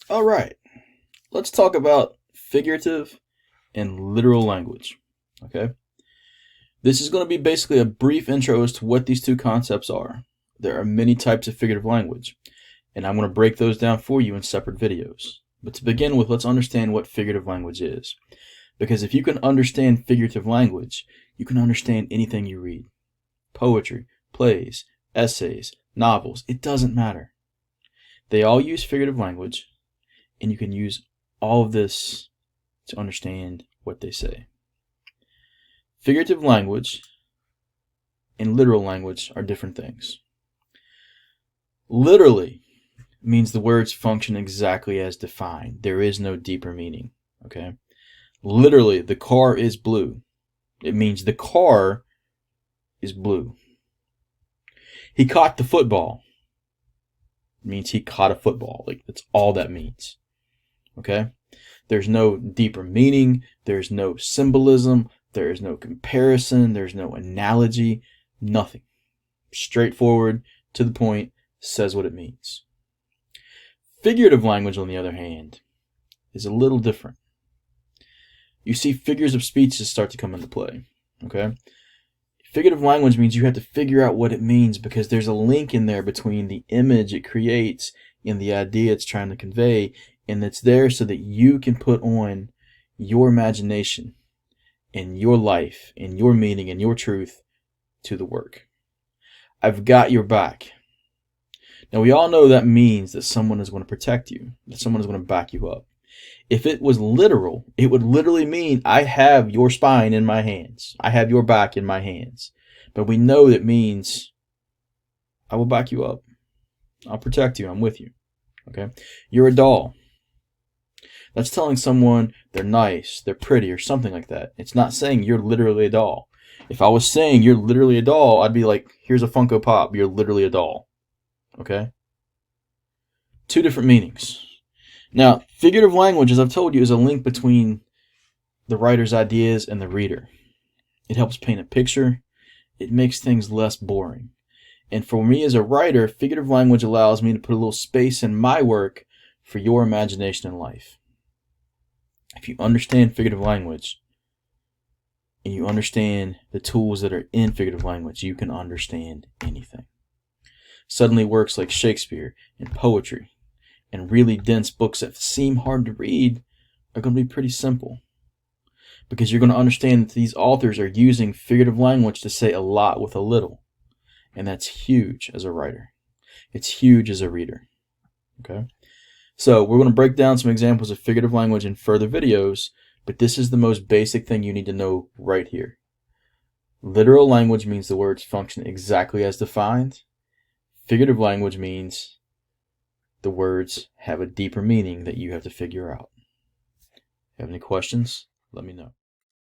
All right, let's talk about figurative and literal language. Okay, this is going to be basically a brief intro as to what these two concepts are. There are many types of figurative language, and I'm going to break those down for you in separate videos. But to begin with, let's understand what figurative language is. Because if you can understand figurative language, you can understand anything you read. Poetry, plays, essays, novels, it doesn't matter. They all use figurative language, and you can use all of this to understand what they say. Figurative language and literal language are different things. Literally means the words function exactly as defined. There is no deeper meaning. Okay? Literally, the car is blue. It means the car is blue. He caught the football. It means he caught a football. Like, that's all that means. Okay? There's no deeper meaning. There's no symbolism. There is no comparison. There's no analogy. Nothing. Straightforward, to the point, says what it means. Figurative language, on the other hand, is a little different. You see, figures of speech start to come into play. Okay? Figurative language means you have to figure out what it means because there's a link in there between the image it creates and the idea it's trying to convey, and it's there so that you can put on your imagination and your life and your meaning and your truth to the work. I've got your back. Now, we all know that means that someone is going to protect you, that someone is going to back you up. If it was literal, it would literally mean I have your spine in my hands. I have your back in my hands. But we know that means I will back you up. I'll protect you. I'm with you. Okay? You're a doll. That's telling someone they're nice, they're pretty, or something like that. It's not saying you're literally a doll. If I was saying you're literally a doll, I'd be like, here's a Funko Pop. You're literally a doll. Okay? Two different meanings. Now, figurative language, as I've told you, is a link between the writer's ideas and the reader. It helps paint a picture. It makes things less boring. And for me as a writer, figurative language allows me to put a little space in my work for your imagination in life. If you understand figurative language and you understand the tools that are in figurative language, you can understand anything. Suddenly works like Shakespeare and poetry and really dense books that seem hard to read are going to be pretty simple. Because you're going to understand that these authors are using figurative language to say a lot with a little. And that's huge as a writer. It's huge as a reader. Okay? So we're going to break down some examples of figurative language in further videos, but this is the most basic thing you need to know right here. Literal language means the words function exactly as defined. Figurative language means the words have a deeper meaning that you have to figure out. Have any questions? Let me know.